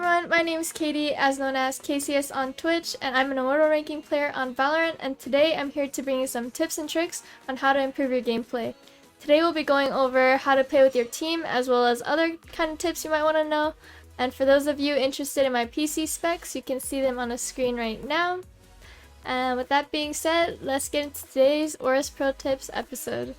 everyone, my name is Katie, as known as Kacyes on Twitch, and I'm an immortal ranking player on Valorant, and today I'm here to bring you some tips and tricks on how to improve your gameplay. Today we'll be going over how to play with your team, as well as other kind of tips you might want to know, and for those of you interested in my PC specs, you can see them on the screen right now. And with that being said, let's get into today's AORUS Pro Tips episode.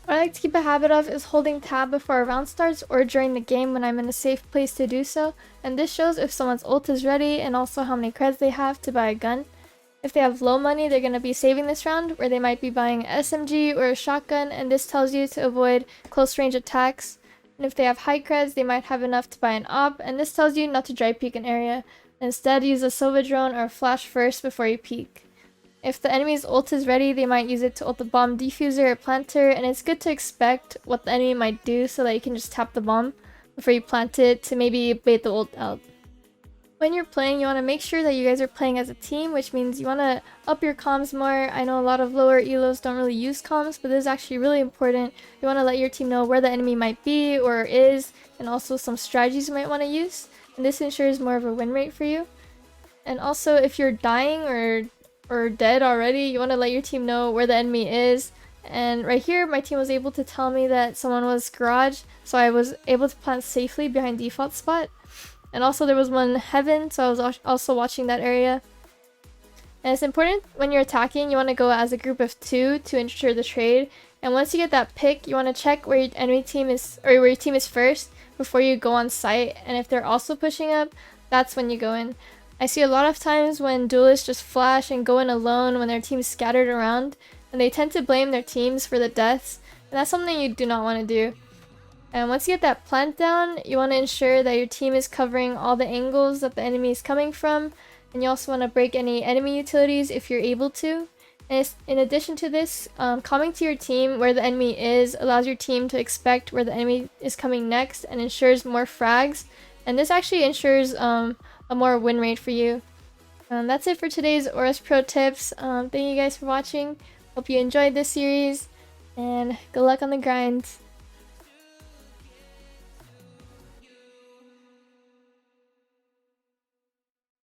What I like to keep a habit of is holding tab before a round starts or during the game when I'm in a safe place to do so, and this shows if someone's ult is ready and also how many creds they have to buy a gun. If they have low money, they're going to be saving this round, where they might be buying an SMG or a shotgun, and this tells you to avoid close range attacks. And if they have high creds, they might have enough to buy an AWP, and this tells you not to dry peek an area. Instead, use a Sova drone or a flash first before you peek. If the enemy's ult is ready, they might use it to ult the bomb diffuser or planter, and it's good to expect what the enemy might do so that you can just tap the bomb before you plant it to maybe bait the ult out. When you're playing, you want to make sure that you guys are playing as a team, which means you want to up your comms more. I know a lot of lower elos don't really use comms, but this is actually really important. You want to let your team know where the enemy might be or is, and also some strategies you might want to use, and this ensures more of a win rate for you. And also, if you're dying or dead already, you want to let your team know where the enemy is. And right here, my team was able to tell me that someone was garage, so I was able to plant safely behind default spot. And also there was one heaven, so I was also watching that area. And it's important when you're attacking, you want to go as a group of 2 to ensure the trade. And once you get that pick, you want to check where your enemy team is, or where your team is first before you go on site. And if they're also pushing up, that's when you go in. I see a lot of times when duelists just flash and go in alone when their team's scattered around, and they tend to blame their teams for the deaths, and that's something you do not want to do. And once you get that plant down, you want to ensure that your team is covering all the angles that the enemy is coming from, and you also want to break any enemy utilities if you're able to. And in addition to this, coming to your team where the enemy is allows your team to expect where the enemy is coming next and ensures more frags, and this actually ensures a more win rate for you. That's it for today's AORUS Pro tips. Thank you guys for watching. Hope you enjoyed this series, and good luck on the grind.